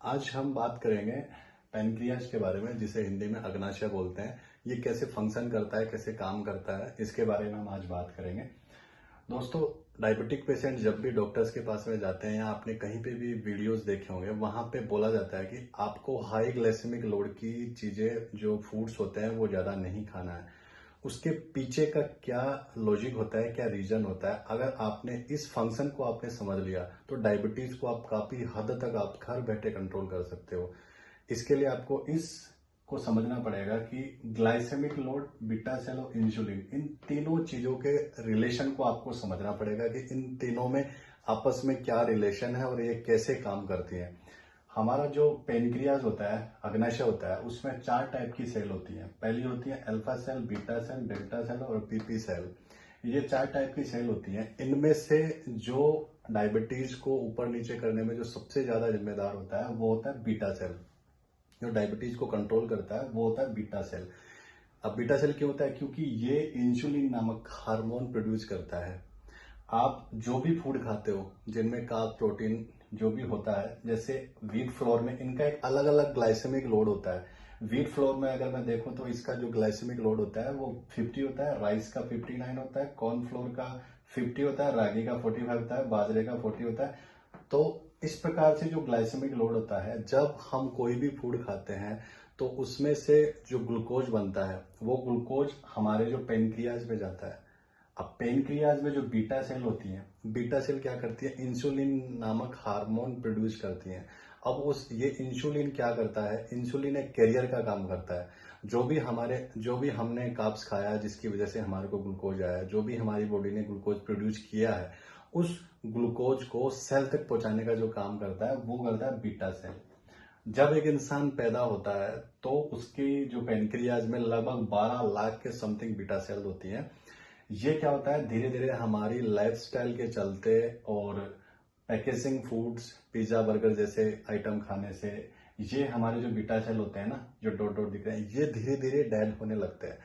आज हम बात करेंगे पैनक्रियाज के बारे में, जिसे हिंदी में अग्नाशय बोलते हैं। ये कैसे फंक्शन करता है, कैसे काम करता है, इसके बारे में हम आज बात करेंगे। दोस्तों, डायबिटिक पेशेंट जब भी डॉक्टर्स के पास में जाते हैं या आपने कहीं पे भी वीडियोस देखे होंगे, वहां पे बोला जाता है कि आपको हाई ग्लाइसेमिक लोड की चीजें, जो फूड्स होते हैं, वो ज्यादा नहीं खाना है। उसके पीछे का क्या लॉजिक होता है, क्या रीजन होता है, अगर आपने इस फंक्शन को आपने समझ लिया तो डायबिटीज को आप काफी हद तक आप घर बैठे कंट्रोल कर सकते हो। इसके लिए आपको इस को समझना पड़ेगा कि ग्लाइसेमिक लोड, बीटा सेल और इंसुलिन, इन तीनों चीजों के रिलेशन को आपको समझना पड़ेगा कि इन तीनों में आपस में क्या रिलेशन है और ये कैसे काम करती है। हमारा जो पेनक्रियाज होता है, अग्नाशय होता है, उसमें 4 टाइप की सेल होती है। पहली होती है alpha cell, beta cell, delta cell और पीपी सेल। ये 4 टाइप की सेल होती हैं। इनमें से जो डायबिटीज को ऊपर नीचे करने में जो सबसे ज्यादा जिम्मेदार होता है वो होता है बीटा सेल। जो डायबिटीज को कंट्रोल करता है वो होता है बीटा सेल। अब बीटा सेल क्यों होता है? क्योंकि ये इंसुलिन नामक हार्मोन प्रोड्यूस करता है। आप जो भी फूड खाते हो जिनमें कार्ब, प्रोटीन जो भी होता है, जैसे व्हीट फ्लोर में इनका एक अलग अलग ग्लाइसेमिक लोड होता है। व्हीट फ्लोर में अगर मैं देखूं तो इसका जो ग्लाइसेमिक लोड होता है वो 50 होता है, राइस का 59 होता है, कॉर्न फ्लोर का 50 होता है, रागी का 45 होता है, बाजरे का 40 होता है। तो इस प्रकार से जो ग्लाइसेमिक लोड होता है, जब हम कोई भी फूड खाते हैं तो उसमें से जो ग्लूकोज बनता है वो ग्लूकोज हमारे जो पेनक्रियाज में जाता है। अब पेनक्रियाज में जो बीटा सेल होती है, बीटा सेल क्या करती है? इंसुलिन नामक हार्मोन प्रोड्यूस करती है। अब उस ये इंसुलिन क्या करता है? इंसुलिन एक कैरियर का काम करता है। जो भी हमने कार्ब्स खाया जिसकी वजह से हमारे को ग्लूकोज आया, जो भी हमारी बॉडी ने ग्लूकोज प्रोड्यूस किया है, उस ग्लूकोज को सेल तक पहुंचाने का जो काम करता है वो करता है बीटा सेल। जब एक इंसान पैदा होता है तो उसकी जो पेनक्रियाज में लगभग 12 लाख के समथिंग बीटा सेल होती हैं। ये क्या होता है, धीरे धीरे हमारी लाइफस्टाइल के चलते और पैकेजिंग फूड्स, पिज्जा बर्गर जैसे आइटम खाने से ये हमारे जो बीटा सेल होते हैं ना, जो डॉट डॉट दिख रहे हैं, ये धीरे धीरे डेड होने लगते हैं।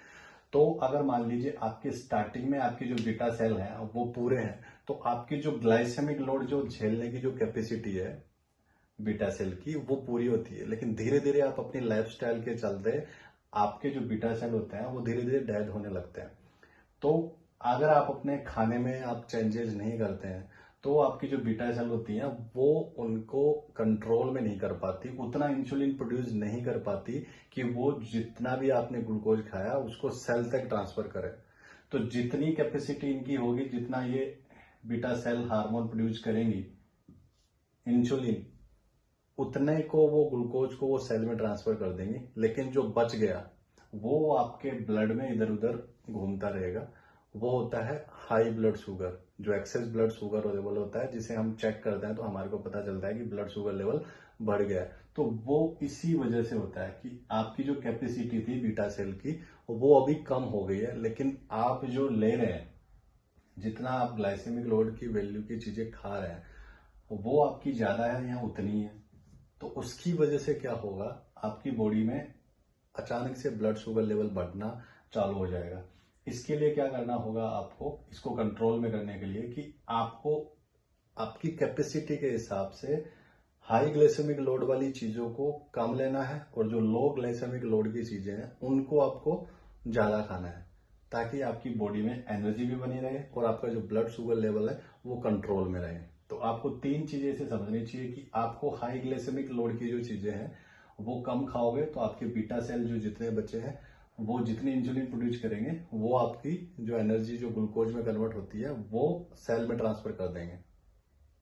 तो अगर मान लीजिए आपके स्टार्टिंग में आपकी जो बीटा सेल है वो पूरे हैं, तो आपकी जो ग्लाइसेमिक लोड, जो झेलने की जो कैपेसिटी है बीटा सेल की, वो पूरी होती है। लेकिन धीरे धीरे आप अपनी लाइफस्टाइल के चलते आपके जो बीटा सेल होते हैं वो धीरे धीरे डेड होने लगते हैं। तो अगर आप अपने खाने में आप चेंजेस नहीं करते हैं तो आपकी जो बीटा सेल होती हैं वो उनको कंट्रोल में नहीं कर पाती, उतना इंसुलिन प्रोड्यूस नहीं कर पाती कि वो जितना भी आपने ग्लूकोज खाया उसको सेल तक ट्रांसफर करे। तो जितनी कैपेसिटी इनकी होगी, जितना ये बीटा सेल हार्मोन प्रोड्यूस करेंगी, इंसुलिन, उतने को वो ग्लूकोज को वो सेल में ट्रांसफर कर देंगे। लेकिन जो बच गया वो आपके ब्लड में इधर उधर घूमता रहेगा। वो होता है हाई ब्लड शुगर, जो एक्सेस ब्लड शुगर लेवल होता है, जिसे हम चेक करते हैं तो हमारे को पता चलता है कि ब्लड शुगर लेवल बढ़ गया है। तो वो इसी वजह से होता है कि आपकी जो कैपेसिटी थी बीटा सेल की वो अभी कम हो गई है, लेकिन आप जो ले रहे हैं, जितना आप ग्लाइसेमिक लोड की वैल्यू की चीजें खा रहे हैं, वो आपकी ज्यादा है या उतनी है। तो उसकी वजह से क्या होगा, आपकी बॉडी में अचानक से ब्लड शुगर लेवल बढ़ना चालू हो जाएगा। इसके लिए क्या करना होगा आपको, इसको कंट्रोल में करने के लिए, कि आपको आपकी कैपेसिटी के हिसाब से हाई ग्लाइसेमिक लोड वाली चीजों को कम लेना है और जो लो ग्लाइसेमिक लोड की चीजें हैं उनको आपको ज्यादा खाना है, ताकि आपकी बॉडी में एनर्जी भी बनी रहे और आपका जो ब्लड शुगर लेवल है वो कंट्रोल में रहे। तो आपको 3 चीजें इसे समझनी चाहिए कि आपको हाई ग्लाइसेमिक लोड की जो चीजें हैं वो कम खाओगे तो आपके बीटा सेल जो जितने बचे हैं वो जितनी इंसुलिन प्रोड्यूस करेंगे वो आपकी जो एनर्जी जो ग्लूकोज में कन्वर्ट होती है वो सेल में ट्रांसफर कर देंगे।